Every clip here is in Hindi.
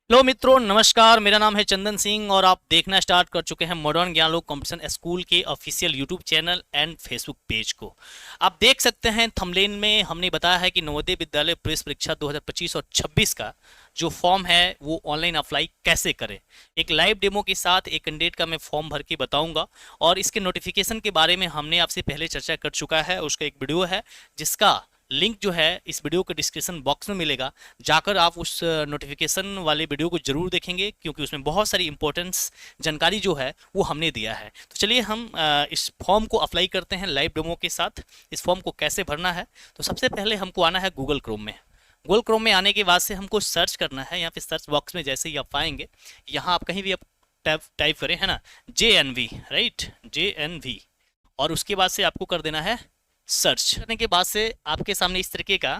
हेलो मित्रों, नमस्कार। मेरा नाम है चंदन सिंह और आप देखना स्टार्ट कर चुके हैं मॉडर्न ज्ञानलोक कंपटीशन स्कूल के official YouTube channel and Facebook page को। आप देख सकते हैं थंबनेल में हमने बताया है कि नवोदय विद्यालय प्रवेश परीक्षा 2025 और 26 का जो फॉर्म है वो ऑनलाइन अप्लाई कैसे करें। एक लाइव डेमो के साथ एक कैंडिडेट का मैं फॉर्म भर के बताऊंगा और इसके नोटिफिकेशन के बारे में हमने आपसे पहले चर्चा कर चुका है। उसका एक वीडियो है जिसका लिंक जो है इस वीडियो के डिस्क्रिप्शन बॉक्स में मिलेगा। जाकर आप उस नोटिफिकेशन वाले वीडियो को जरूर देखेंगे क्योंकि उसमें बहुत सारी इंपॉर्टेंस जानकारी जो है वो हमने दिया है। तो चलिए हम इस फॉर्म को अप्लाई करते हैं लाइव डेमो के साथ। इस फॉर्म को कैसे भरना है, तो सबसे पहले हमको आना है गूगल क्रोम में। गूगल क्रोम में आने के बाद से हमको सर्च करना है। यहाँ पे सर्च बॉक्स में जैसे ही आप आएंगे, यहाँ आप कहीं भी आप टाइप करें, है ना, JNV, राइट, JNV, और उसके बाद से आपको कर देना है सर्च। करने के बाद से आपके सामने इस तरीके का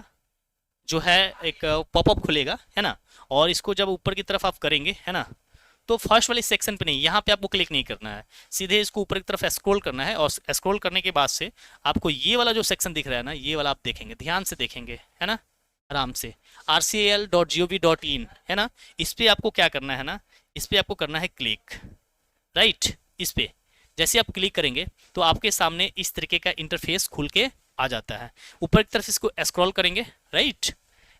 जो है एक पॉपअप खुलेगा, है ना। और इसको जब ऊपर की तरफ आप करेंगे, है ना, तो फर्स्ट वाले सेक्शन पे नहीं, यहाँ पे आपको क्लिक नहीं करना है, सीधे इसको ऊपर की तरफ स्क्रॉल करना है। और स्क्रॉल करने के बाद से आपको ये वाला जो सेक्शन दिख रहा है ना, ये वाला आप देखेंगे, ध्यान से देखेंगे, है ना, आराम से, rcl.gov.in, है ना। इस पर आपको क्या करना है ना, इस पर आपको करना है क्लिक, राइट। इस पे जैसे आप क्लिक करेंगे तो आपके सामने इस तरीके का इंटरफेस खुल के आ जाता है। ऊपर की तरफ इसको स्क्रॉल करेंगे, राइट।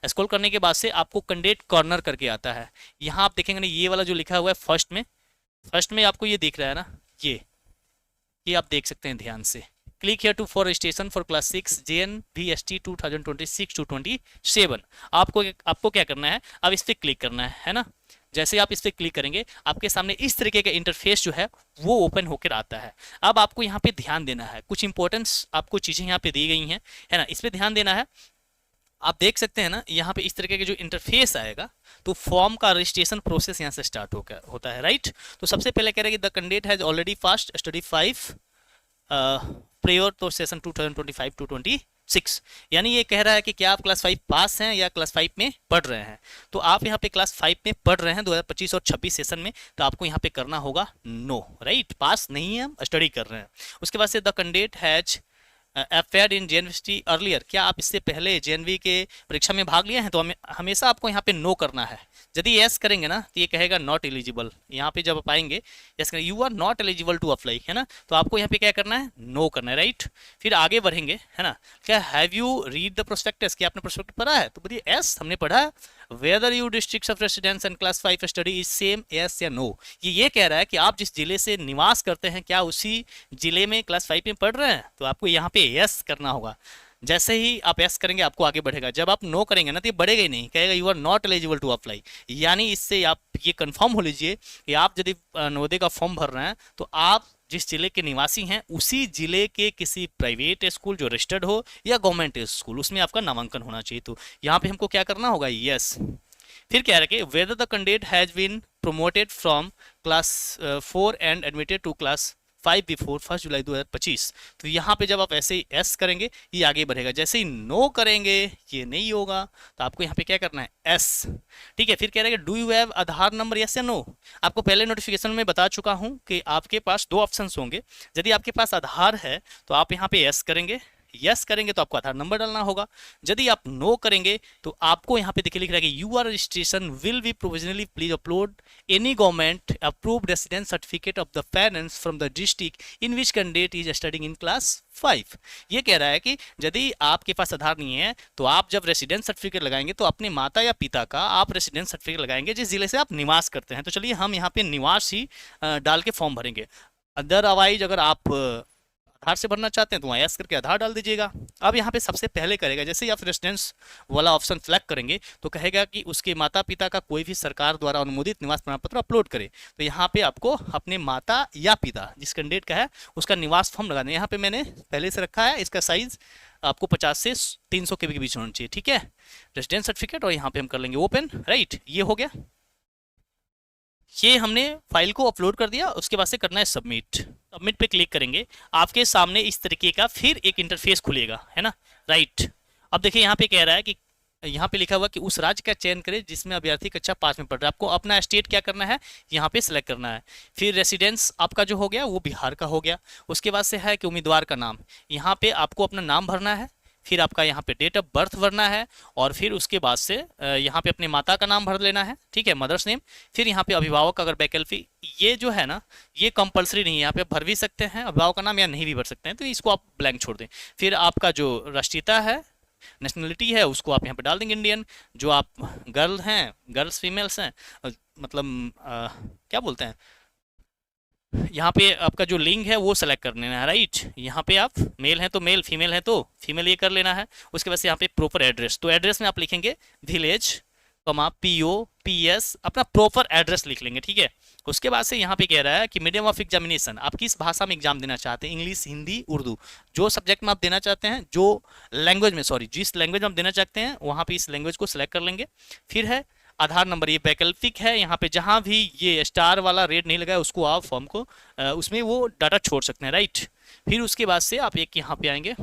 स्क्रॉल करने के बाद से आपको कैंडिडेट कॉर्नर करके आता है। यहाँ आप देखेंगे ना, ये वाला जो लिखा हुआ है फर्स्ट में आपको ये दिख रहा है ना, ये आप देख सकते हैं ध्यान से। Click here to for registration for class 6 JNVST 2026 to 27। आपको क्या करना है, अब इस पर क्लिक करना है ना। जैसे आप इस पर क्लिक करेंगे आपके सामने इस तरीके का इंटरफेस जो है वो ओपन होकर आता है। अब आपको यहाँ पे ध्यान देना है, कुछ इंपॉर्टेंस आपको चीजें यहाँ पे दी गई हैं, है ना, इस पे ध्यान देना है। आप देख सकते हैं ना, यहाँ पे इस तरीके का जो इंटरफेस आएगा तो फॉर्म का रजिस्ट्रेशन प्रोसेस यहाँ से स्टार्ट होता है, राइट। तो सबसे पहले कह रहे हैं कि the candidate has already passed study 5 prayer तो सेशन 2025 to 26, यानी ये कह रहा है कि क्या आप क्लास 5 पास हैं या क्लास 5 में पढ़ रहे हैं। तो आप यहाँ पे क्लास 5 में पढ़ रहे हैं 2025 और 26 सेशन में, तो आपको यहाँ पे करना होगा नो, राइट, पास नहीं है, हम स्टडी कर रहे हैं। उसके बाद से the candidate has appeared in JNVST earlier, क्या आप इससे पहले JNV के परीक्षा में भाग लिए हैं, तो हमेशा आपको यहाँ पे नो करना है। यदि यस करेंगे ना तो ये कहेगा नॉट एलिजिबल। यहाँ पे जब आप आएंगे, यस करेंगे, you are not eligible to apply, है ना, तो आपको यहाँ पे क्या करना है, नो करना है, राइट। फिर आगे बढ़ेंगे, है ना, क्या have you read the prospectus, क्या आपने प्रोस्पेक्टस पढ़ा है, तो बोलिए यस, हमने पढ़ा है। Whether you district of residence and class 5 study is same, yes या नो। ये कह रहा है कि आप जिस जिले से निवास करते हैं क्या उसी जिले में क्लास 5 में पढ़ रहे हैं, तो आपको यहाँ पे यस करना होगा। जैसे ही आप यस करेंगे आपको आगे बढ़ेगा। जब आप नो करेंगे ना तो ये बढ़ेगा ही नहीं, कहेगा you are not eligible to apply. यानी इससे आप ये कंफर्म हो लीजिए कि आप यदि नवोदय का फॉर्म भर रहे हैं तो आप जिस जिले के निवासी हैं उसी जिले के किसी प्राइवेट स्कूल जो रजिस्टर्ड हो या गवर्नमेंट स्कूल, उसमें आपका नामांकन होना चाहिए। तो यहाँ पे हमको क्या करना होगा, यस। फिर कह रहे हैं whether the candidate has been promoted from class 4 and admitted to class 5 before 1 July 2025। तो यहाँ पे जब आप ऐसे ही एस करेंगे ये आगे बढ़ेगा, जैसे ही नो करेंगे ये नहीं होगा, तो आपको यहाँ पे क्या करना है, एस, ठीक है। फिर कह रहे हैं do you have Aadhaar number, yes या नो। आपको पहले नोटिफिकेशन में बता चुका हूँ कि आपके पास दो ऑप्शन होंगे। यदि आपके पास आधार है तो आप यहाँ पे एस करेंगे, यस करेंगे तो आपको आधार नंबर डालना होगा। यदि आप नो करेंगे तो आपको यहाँ पे देखिए लिख रहा है कि your registration will be provisionally please upload any government approved residence certificate of the parents from the district in which candidate is studying in class 5। ये कह रहा है कि यदि आपके पास आधार नहीं है तो आप जब रेसिडेंस सर्टिफिकेट लगाएंगे तो अपने माता या पिता का आप रेसिडेंस सर्टिफिकेट लगाएंगे जिस जिले से आप निवास करते हैं। तो चलिए हम यहाँ पे निवास ही डाल के फॉर्म भरेंगे। अदरवाइज अगर आप आधार से भरना चाहते हैं तो वहाँ यस करके आधार डाल दीजिएगा। अब यहाँ पे सबसे पहले करेगा, जैसे ही आप रेसिडेंस वाला ऑप्शन सेलेक्ट करेंगे तो कहेगा कि उसके माता पिता का कोई भी सरकार द्वारा अनुमोदित निवास प्रमाण पत्र अपलोड करे। तो यहाँ पे आपको अपने माता या पिता जिस कैंडिडेट का है उसका निवास फॉर्म लगाना है। यहाँ पे मैंने पहले से रखा है, इसका साइज आपको 50 से 300 के बीच होना चाहिए, ठीक है। रेसिडेंस सर्टिफिकेट और यहाँ पे हम कर लेंगे ओपन, राइट, ये हो गया। ये हमने फाइल को अपलोड कर दिया, उसके बाद से करना है सबमिट। सबमिट पे क्लिक करेंगे, आपके सामने इस तरीके का फिर एक इंटरफेस खुलेगा, है ना, राइट। अब देखिए यहाँ पे कह रहा है कि यहाँ पे लिखा हुआ कि उस राज्य का चयन करें जिसमें अभ्यर्थी कक्षा 5 में पढ़ रहा है। आपको अपना स्टेट क्या करना है, यहाँ पे सिलेक्ट करना है। फिर रेसिडेंस आपका जो हो गया वो बिहार का हो गया। उसके बाद से है कि उम्मीदवार का नाम, यहाँ पे आपको अपना नाम भरना है। फिर आपका यहाँ पे डेट ऑफ बर्थ भरना है, और फिर उसके बाद से यहाँ पे अपने माता का नाम भर लेना है, ठीक है, मदर्स नेम। फिर यहाँ पे अभिभावक अगर वैकल्पिक, ये जो है ना ये कंपलसरी नहीं है, यहाँ पे भर भी सकते हैं अभिभावक का नाम या नहीं भी भर सकते हैं, तो इसको आप ब्लैंक छोड़ दें। फिर आपका जो राष्ट्रीयता है, नेशनलिटी है, उसको आप यहाँ पे डाल देंगे इंडियन। जो आप गर्ल हैं, गर्ल्स फीमेल्स हैं, मतलब क्या बोलते हैं, यहाँ पे आपका जो लिंग है वो सेलेक्ट कर लेना है, राइट। यहाँ पे आप मेल हैं तो मेल, फीमेल है तो फीमेल ये कर लेना है। उसके बाद से यहाँ पे प्रॉपर एड्रेस, तो एड्रेस में आप लिखेंगे विलेज कमा PO PS, अपना प्रॉपर एड्रेस लिख लेंगे, ठीक है। उसके बाद से यहाँ पे कह रहा है कि मीडियम ऑफ एग्जामिनेशन, आप किस भाषा में एग्जाम देना चाहते हैं, इंग्लिश, हिंदी, उर्दू, जो सब्जेक्ट में आप देना चाहते हैं, जो लैंग्वेज में, सॉरी, जिस लैंग्वेज में आप देना चाहते हैं वहाँ पे इस लैंग्वेज को सिलेक्ट कर लेंगे। फिर है आधार नंबर, ये वैकल्पिक है, यहाँ पे जहाँ भी ये स्टार वाला रेड नहीं लगा है उसको आप फॉर्म को उसमें वो डाटा छोड़ सकते हैं, राइट। फिर उसके बाद से आप एक यहाँ पे आएंगे,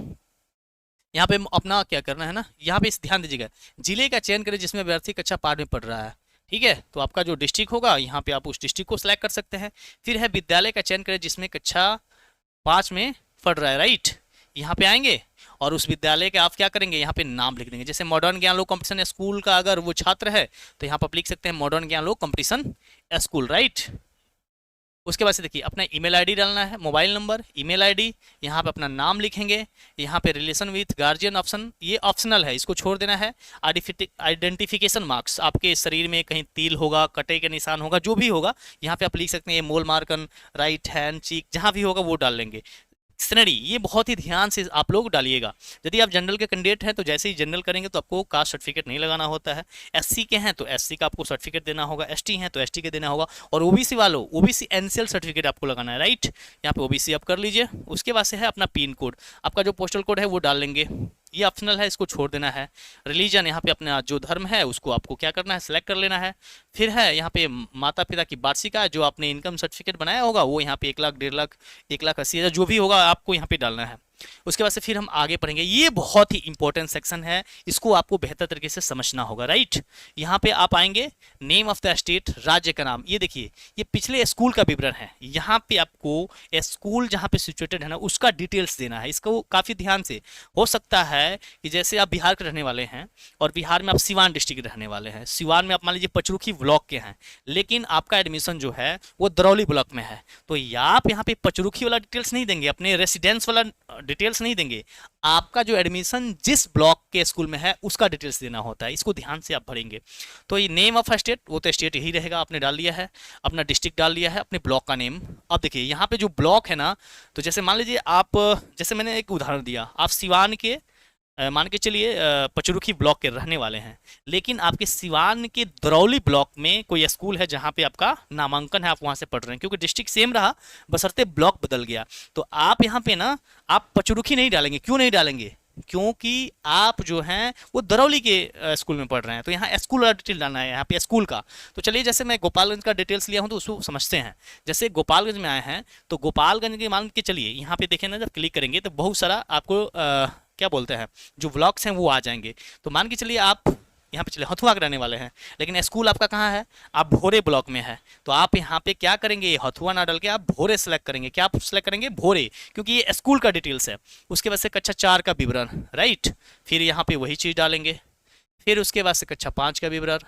यहाँ पे अपना क्या करना है ना, यहाँ पे ध्यान दीजिएगा, जिले का चयन करें जिसमें अभ्यर्थी कक्षा 5 में पढ़ रहा है, ठीक है। तो आपका जो डिस्ट्रिक्ट होगा यहाँ पे आप उस डिस्ट्रिक्ट को सिलेक्ट कर सकते हैं। फिर है विद्यालय का चयन करें जिसमें कक्षा 5 में पढ़ रहा है, राइट। यहाँ पे आएंगे और उस विद्यालय के आप क्या करेंगे, यहाँ पे नाम लिख देंगे। जैसे मॉडर्न ज्ञान लोक कंपटीशन स्कूल का अगर वो छात्र है तो यहाँ पर आप लिख सकते हैं मॉडर्न ज्ञान लोक कंपटीशन स्कूल, राइट। उसके बाद से देखिए अपना ईमेल आईडी डालना है, मोबाइल नंबर, ईमेल आईडी, यहाँ पे अपना नाम लिखेंगे। यहाँ पे रिलेशन विथ गार्जियन ऑप्शन, ये ऑप्शनल है, इसको छोड़ देना है। आइडेंटिफिकेशन मार्क्स, आपके शरीर में कहीं तिल होगा, कटे का निशान होगा, जो भी होगा यहाँ पे आप लिख सकते हैं। ये मोल मार्कन, राइट हैंड, चीक, जहाँ भी होगा वो डाल लेंगे। श्रेणी, ये बहुत ही ध्यान से आप लोग डालिएगा। यदि आप जनरल के कैंडिडेट हैं तो जैसे ही जनरल करेंगे तो आपको कास्ट सर्टिफिकेट नहीं लगाना होता है। एससी के हैं तो एससी का आपको सर्टिफिकेट देना होगा, एसटी हैं तो एसटी के देना होगा, और ओबीसी वालों ओबीसी एनसीएल सर्टिफिकेट आपको लगाना है, राइट। यहाँ पे ओबीसी आप कर लीजिए। उसके बाद से है अपना पिन कोड, आपका जो पोस्टल कोड है वो डाल लेंगे, ये ऑप्शनल है, इसको छोड़ देना है। रिलीजन, यहाँ पे अपना जो धर्म है उसको आपको क्या करना है, सिलेक्ट कर लेना है। फिर है यहाँ पे माता पिता की वार्षिका, जो आपने इनकम सर्टिफिकेट बनाया होगा वो यहाँ पे 1 लाख, 1.5 लाख, 1,80,000 जो भी होगा आपको यहाँ पे डालना है। उसके बाद से फिर हम आगे पढ़ेंगे, ये बहुत ही इंपॉर्टेंट सेक्शन है, इसको आपको बेहतर तरीके से समझना होगा, राइट। यहाँ पे आप आएंगे, नेम ऑफ द स्टेट, राज्य का नाम, ये देखिए ये पिछले स्कूल का विवरण है। यहाँ पे आपको स्कूल जहाँ पे सिचुएटेड है ना उसका डिटेल्स देना है, इसको काफी ध्यान से। हो सकता है कि जैसे आप बिहार के रहने वाले हैं और बिहार में आप सिवान डिस्ट्रिक्ट के रहने वाले हैं, सिवान में आप मान लीजिए पचरुखी ब्लॉक के हैं, लेकिन आपका एडमिशन जो है वो दरौली ब्लॉक में है, तो आप यहाँ पे पचरुखी वाला डिटेल्स नहीं देंगे, अपने रेसिडेंस वाला डिटेल्स नहीं देंगे, आपका जो एडमिशन जिस ब्लॉक के स्कूल में है उसका डिटेल्स देना होता है, इसको ध्यान से आप भरेंगे। तो ये नेम ऑफ स्टेट, वो तो स्टेट यही रहेगा, आपने डाल लिया है, अपना डिस्ट्रिक्ट डाल लिया है, अपने ब्लॉक का नेम। अब देखिए यहाँ पे जो ब्लॉक है ना, तो जैसे मान लीजिए आप, जैसे मैंने एक उदाहरण दिया, आप सिवान के मान के चलिए पचरुखी ब्लॉक के रहने वाले हैं, लेकिन आपके सिवान के दरौली ब्लॉक में कोई स्कूल है जहां पे आपका नामांकन है, आप वहां से पढ़ रहे हैं, क्योंकि डिस्ट्रिक्ट सेम रहा बशर्ते ब्लॉक बदल गया, तो आप यहाँ पे ना आप पचरुखी नहीं डालेंगे। क्यों नहीं डालेंगे? क्योंकि आप जो हैं वो दरौली के स्कूल में पढ़ रहे हैं, तो यहाँ स्कूल वाला डिटेल डालना है यहाँ पे स्कूल का। तो चलिए जैसे मैं गोपालगंज का डिटेल्स लिया हूँ तो उसको समझते हैं। जैसे गोपालगंज में आए हैं तो गोपालगंज के मान के चलिए यहाँ पे देखें ना, जब क्लिक करेंगे तो बहुत सारा आपको क्या बोलते हैं जो ब्लॉक्स हैं वो आ जाएंगे। तो मान के चलिए आप यहाँ पे चलिए हथुआ के रहने वाले हैं, लेकिन स्कूल आपका कहाँ है, आप भोरे ब्लॉक में है, तो आप यहाँ पे क्या करेंगे, ये हथुआ ना डाल के आप भोरे सेलेक्ट करेंगे। क्या आप सेलेक्ट करेंगे? भोरे, क्योंकि ये स्कूल का डिटेल्स है। उसके बाद से कक्षा 4 का विवरण, राइट, फिर यहाँ पे वही चीज़ डालेंगे। फिर उसके बाद से कक्षा 5 का विवरण,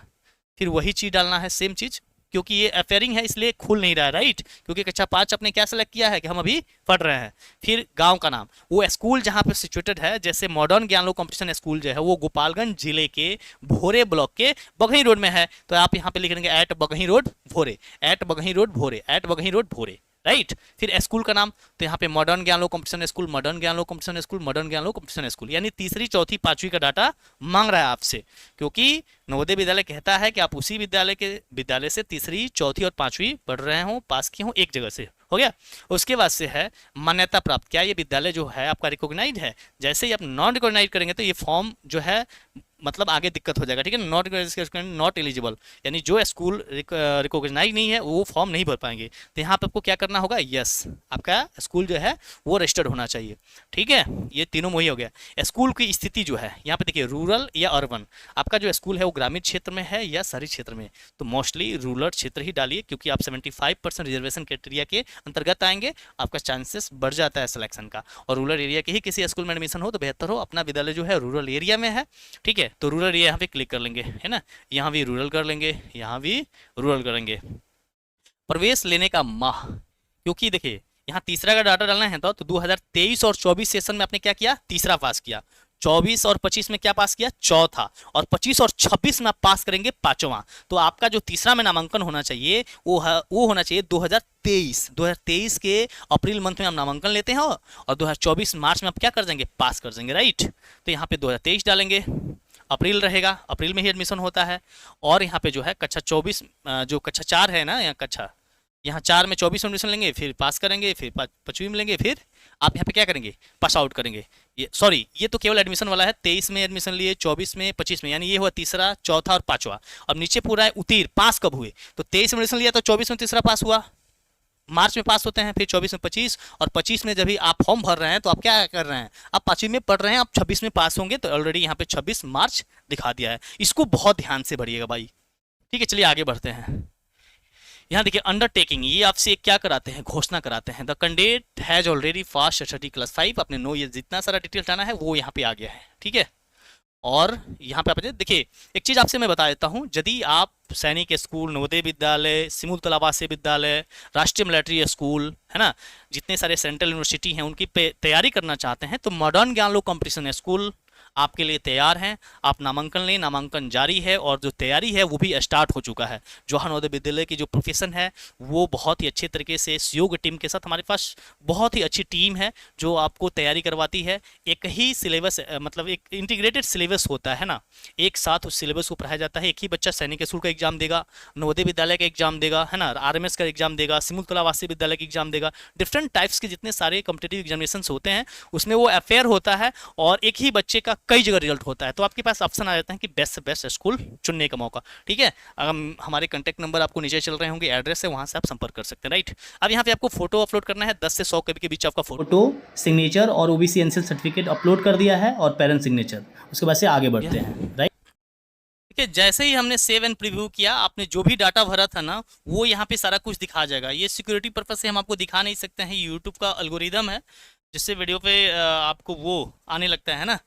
फिर वही चीज़ डालना है, सेम चीज़, क्योंकि ये अफेयरिंग है इसलिए खुल नहीं रहा है, राइट, क्योंकि कक्षा 5 आपने क्या सेलेक्ट किया है कि हम अभी पढ़ रहे हैं। फिर गांव का नाम, वो स्कूल जहां पे सिचुएटेड है, जैसे मॉडर्न ज्ञान लोक कंपटीशन स्कूल जो है वो गोपालगंज जिले के भोरे ब्लॉक के बघई रोड में है, तो आप यहाँ पे लिख देंगे एट बघई रोड भोरे, एट बघई रोड भोरे, एट बघई रोड भोरे, राइट। फिर स्कूल का नाम, तो यहाँ पे मॉडर्न ज्ञान लोक कंपटीशन स्कूल, मॉडर्न ज्ञान लोक कंपटीशन स्कूल, मॉडर्न ज्ञान लोक कंपटीशन स्कूल, यानी तीसरी, चौथी, 5वीं का डाटा मांग रहा है आपसे, क्योंकि नवोदय विद्यालय कहता है कि आप उसी विद्यालय से तीसरी, चौथी और 5वीं पढ़ रहे हो, पास किए हो एक जगह से, हो गया। उसके बाद से है मान्यता प्राप्त, क्या ये विद्यालय जो है आपका रिकॉग्नाइज्ड है। जैसे ही आप नॉन रिकॉग्नाइज करेंगे तो ये फॉर्म जो है मतलब आगे दिक्कत हो जाएगा, ठीक है। नॉट एलिजिबल, यानी जो स्कूल रिकॉग्नाइज नहीं है वो फॉर्म नहीं भर पाएंगे। तो यहाँ पे आपको क्या करना होगा, यस, आपका स्कूल जो है वो रजिस्टर्ड होना चाहिए, ठीक है। ये तीनों वही हो गया। स्कूल की स्थिति जो है यहाँ पे देखिए, रूरल या अर्बन, आपका जो स्कूल है वो ग्रामीण क्षेत्र में है या शहरी क्षेत्र में, तो मोस्टली रूरल क्षेत्र ही डालिए, क्योंकि आप 75% रिजर्वेशन क्राइटेरिया के अंतर्गत आएंगे, आपका चांसेस बढ़ जाता है सिलेक्शन का। और रूरल एरिया के ही किसी स्कूल में एडमिशन हो तो बेहतर हो, अपना विद्यालय जो है रूरल एरिया में है, ठीक है। तो रूरल एरिया यहाँ पे क्लिक कर लेंगे, है ना, यहाँ भी रूरल कर लेंगे, यहाँ भी रूरल करेंगे। प्रवेश लेने का माह, क्योंकि देखिए यहाँ तीसरा का डाटा डालना है तो 2023 और 24 सेशन में आपने क्या किया, तीसरा पास किया, 24 और 25 में क्या पास किया, चौथा, और 25 और 26 में आप पास करेंगे पांचवा। तो आपका जो तीसरा में नामांकन होना चाहिए वो होना चाहिए 2023 के अप्रैल मंथ में हम नामांकन लेते हैं, और 2024 मार्च में आप क्या कर देंगे, पास कर देंगे, राइट। तो यहाँ पे 2023 डालेंगे, अप्रैल रहेगा, अप्रैल में ही एडमिशन होता है। और यहाँ पे जो है कक्षा 24 जो कक्षा 4 है ना, यहाँ 4 में 24 एडमिशन लेंगे, फिर पास करेंगे, फिर 5वीं में लेंगे, फिर आप यहाँ पे क्या करेंगे, पास आउट करेंगे। ये तो केवल एडमिशन वाला है, 23 में एडमिशन लिए, 24 में, 25 में, यानी ये हुआ तीसरा, चौथा और पांचवा। अब नीचे पूरा है उत्तीर्ण, पास कब हुए, तो 23 में एडमिशन लिया तो 24 में तीसरा पास हुआ, मार्च में पास होते हैं, फिर 24 में 25, और 25 में जब भी आप फॉर्म भर रहे हैं तो आप क्या कर रहे हैं, आप 5वीं में पढ़ रहे हैं, आप 26 में पास होंगे, तो ऑलरेडी यहाँ पे 26 मार्च दिखा दिया है। इसको बहुत ध्यान से भरिएगा भाई, ठीक है। चलिए आगे बढ़ते हैं। यहाँ देखिए अंडरटेकिंग, ये आपसे क्या कराते हैं, घोषणा कराते हैं। The candidate has already pass SSLC class 5, अपने नो, ये जितना सारा डिटेल डालना है वो यहाँ पे आ गया है, ठीक है। और यहाँ पे आप देखिए एक चीज़ आपसे मैं बता देता हूँ, यदि आप सैनिक स्कूल, नवोदय विद्यालय, सिमुलतला आवासीय विद्यालय, राष्ट्रीय मिलिट्री स्कूल, है ना, जितने सारे सेंट्रल यूनिवर्सिटी हैं उनकी तैयारी करना चाहते हैं, तो मॉडर्न ज्ञानलोक कॉम्पिटिशन स्कूल आपके लिए तैयार हैं। आप नामांकन लें, नामांकन जारी है, और जो तैयारी है वो भी स्टार्ट हो चुका है। जवाहर नवोदय विद्यालय की जो प्रोफेशन है वो बहुत ही अच्छे तरीके से सहयोग टीम के साथ, हमारे पास बहुत ही अच्छी टीम है जो आपको तैयारी करवाती है। एक ही सिलेबस, मतलब एक इंटीग्रेटेड सिलेबस होता है ना, एक साथ उस सिलेबस को पढ़ाया जाता है। एक ही बच्चा सैनिक स्कूल का एग्जाम देगा, नवोदय विद्यालय का एग्जाम देगा, है ना, RMS का एग्जाम देगा, सिमुलतला आवासीय विद्यालय का एग्जाम देगा। डिफरेंट टाइप्स के जितने सारे कॉम्पिटिटिव एग्जामिनेशन होते हैं उसमें वो अफेयर होता है, और एक ही बच्चे का कई जगह रिजल्ट होता है। तो आपके पास ऑप्शन आ जाता है कि बेस्ट से बेस्ट स्कूल चुनने का मौका, ठीक है। हमारे कॉन्टैक्ट नंबर आपको नीचे चल रहे होंगे, एड्रेस है, वहां से आप संपर्क कर सकते हैं, राइट। अब यहाँ पे आपको फोटो अपलोड करना है, 10 से 100 KB के बीच आपका फोटो, सिग्नेचर और OBC NCL सर्टिफिकेट अपलोड कर दिया है, और पेरेंट सिग्नेचर। उसके बाद से आगे बढ़ते हैं, राइट। ठीक है, जैसे ही हमने सेव एंड प्रीव्यू किया, आपने जो भी डाटा भरा था ना वो यहाँ पे सारा कुछ दिखा जाएगा। ये सिक्योरिटी पर्पज से हम आपको दिखा नहीं सकते हैं, यूट्यूब का एल्गोरिदम है जिससे वीडियो पे आपको वो आने लगता है ना,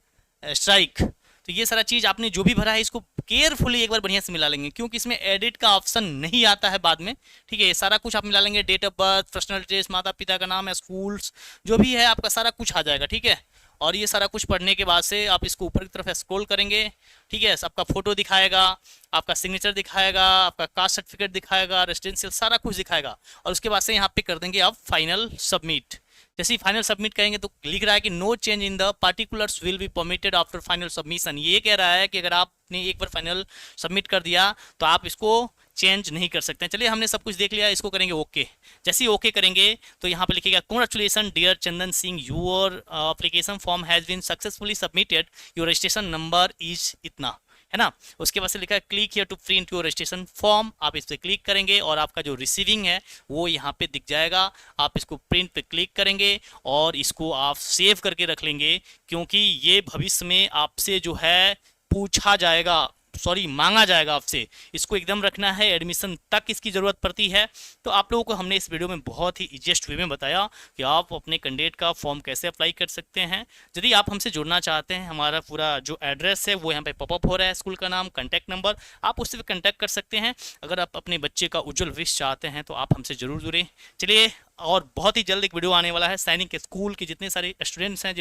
स्ट्राइक। तो ये सारा चीज़ आपने जो भी भरा है इसको केयरफुली एक बार बढ़िया से मिला लेंगे, क्योंकि इसमें एडिट का ऑप्शन नहीं आता है बाद में, ठीक है। ये सारा कुछ आप मिला लेंगे, date of birth, personal details, माता पिता का नाम है, स्कूल्स जो भी है आपका सारा कुछ आ जाएगा, ठीक है। और ये सारा कुछ पढ़ने के बाद से आप इसको ऊपर की तरफ स्क्रॉल करेंगे, ठीक है। आपका फोटो दिखाएगा, आपका सिग्नेचर दिखाएगा, आपका कास्ट सर्टिफिकेट दिखाएगा, रेजिडेंशियल सारा कुछ दिखाएगा, और उसके बाद से यहाँ पे कर देंगे आप फाइनल सबमिट। जैसे ही फाइनल सबमिट करेंगे तो लिख रहा है कि no change in the particulars will be permitted after final submission. ये कह रहा है कि अगर आपने एक बार फाइनल सबमिट कर दिया तो आप इसको चेंज नहीं कर सकते हैं। चलिए हमने सब कुछ देख लिया, इसको करेंगे ओके। जैसे ही ओके करेंगे तो यहाँ पे लिखेगा congratulation dear Chandan Singh, your application form has been successfully submitted, your registration number is इतना, है ना। उसके बाद से लिखा है click here to print your registration form. आप इस पर क्लिक करेंगे और आपका जो रिसीविंग है वो यहाँ पे दिख जाएगा। आप इसको प्रिंट पे क्लिक करेंगे और इसको आप सेव करके रख लेंगे, क्योंकि ये भविष्य में आपसे जो है पूछा जाएगा, मांगा जाएगा आपसे। इसको एकदम रखना है, एडमिशन तक इसकी ज़रूरत पड़ती है। तो आप लोगों को हमने इस वीडियो में बहुत ही इजीएस्ट वे में बताया कि आप अपने कैंडिडेट का फॉर्म कैसे अप्लाई कर सकते हैं। यदि आप हमसे जुड़ना चाहते हैं, हमारा पूरा जो एड्रेस है वो यहाँ पे पॉपअप हो रहा है, स्कूल का नाम, कॉन्टैक्ट नंबर, आप उससे भी कॉन्टैक्ट कर सकते हैं। अगर आप अपने बच्चे का उज्जवल भविष्य चाहते हैं तो आप हमसे ज़रूर जुड़ें। चलिए, और बहुत ही जल्द एक वीडियो आने वाला है सैनिक स्कूल के जितने सारे स्टूडेंट्स हैं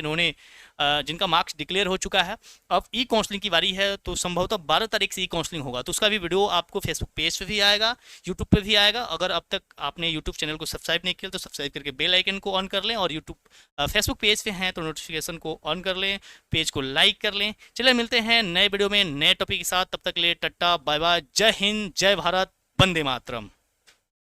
जिनका मार्क्स डिक्लेयर हो चुका है। अब ई काउंसलिंग की बारी है, तो संभवतः 12 तारीख से ई काउंसलिंग होगा, तो उसका भी वीडियो आपको फेसबुक पेज पे भी आएगा, यूट्यूब पे भी आएगा। अगर अब तक आपने यूट्यूब चैनल को सब्सक्राइब नहीं किया तो सब्सक्राइब करके बेल आइकन को ऑन कर लें, और यूट्यूब फेसबुक पेज पे हैं तो नोटिफिकेशन को ऑन कर लें, पेज को लाइक कर लें। चलिए मिलते हैं नए वीडियो में नए टॉपिक के साथ, तब तक के लिए टट्टा बाय बाय, जय हिंद, जय भारत, वंदे मातरम।